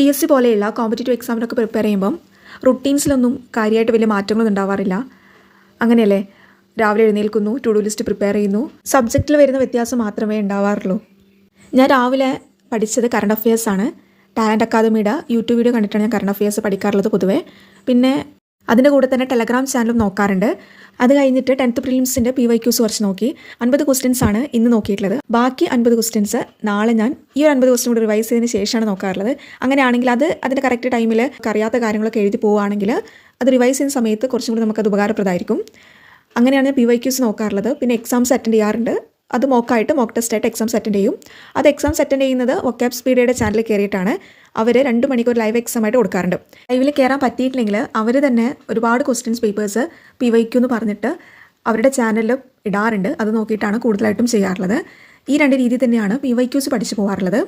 PSC പോലെയുള്ള competitive എക്സാമിനൊക്കെ prepare ചെയ്യുമ്പം റുട്ടീൻസിലൊന്നും കാര്യമായിട്ട് വലിയ മാറ്റങ്ങളൊന്നും ഉണ്ടാവാറില്ല. അങ്ങനെയല്ലേ? രാവിലെ എഴുന്നേൽക്കുന്നു, ടു ഡു ലിസ്റ്റ് പ്രിപ്പയർ ചെയ്യുന്നു, സബ്ജക്റ്റിൽ വരുന്ന വ്യത്യാസം മാത്രമേ ഉണ്ടാവാറുള്ളൂ. ഞാൻ രാവിലെ പഠിച്ചത് കറണ്ട് അഫയേഴ്സാണ്. ടാലൻറ്റ് അക്കാദമിയുടെ യൂട്യൂബ് വീഡിയോ കണ്ടിട്ടാണ് ഞാൻ കറണ്ട് അഫയേഴ്സ് പഠിക്കാറുള്ളത് പൊതുവേ. പിന്നെ അതിൻ്റെ കൂടെ തന്നെ ടെലഗ്രാം ചാനലും നോക്കാറുണ്ട്. അത് കഴിഞ്ഞിട്ട് 10th പ്രിലിംസിൻ്റെ PYQs കുറച്ച് നോക്കി. 50 ക്വസ്റ്റ്യൻസ് ആണ് ഇന്ന് നോക്കിയിട്ടുള്ളത്. ബാക്കി 50 ക്വസ്റ്റ്യൻസ് നാളെ ഞാൻ ഈ ഒരു 50 ക്വസ്റ്റ്യൻ കൂടി റിവൈസ് ചെയ്തതിന് ശേഷമാണ് നോക്കാറുള്ളത്. അങ്ങനെയാണെങ്കിൽ അതിൻ്റെ കറക്റ്റ് ടൈമിൽ അറിയാത്ത കാര്യങ്ങളൊക്കെ എഴുതി പോവുകയാണെങ്കിൽ അത് റിവൈസ് ചെയ്യുന്ന സമയത്ത് കുറച്ചും കൂടി നമുക്കത് ഉപകാരപ്രദമായിരിക്കും. അങ്ങനെയാണ് ഞാൻ PYQs നോക്കാറുള്ളത്. പിന്നെ എക്സാംസ് അറ്റൻഡ് ചെയ്യാറുണ്ട്. അത് മോക്കായിട്ട് മോക്ക് ടെസ്റ്റായിട്ട് എക്സാംസ് അറ്റൻഡ് ചെയ്യും. അത് എക്സാംസ് അറ്റൻഡ് ചെയ്യുന്നത് വൊക്കാബ് സ്പീഡിയുടെ ചാനലിൽ കയറിയിട്ടാണ്. അവർ 2 മണിക്കൂർ ലൈവ് എക്സാം ആയിട്ട് കൊടുക്കാറുണ്ട്. ലൈവിൽ കയറാൻ പറ്റിയിട്ടില്ലെങ്കിൽ അവർ തന്നെ ഒരുപാട് ക്വസ്റ്റ്യൻസ് പേപ്പേഴ്സ് PYQ എന്ന് പറഞ്ഞിട്ട് അവരുടെ ചാനലിൽ ഇടാറുണ്ട്. അത് നോക്കിയിട്ടാണ് കൂടുതലായിട്ടും ചെയ്യാറുള്ളത്. ഈ 2 രീതി തന്നെയാണ് PYQs പഠിച്ചു പോകാറുള്ളത്.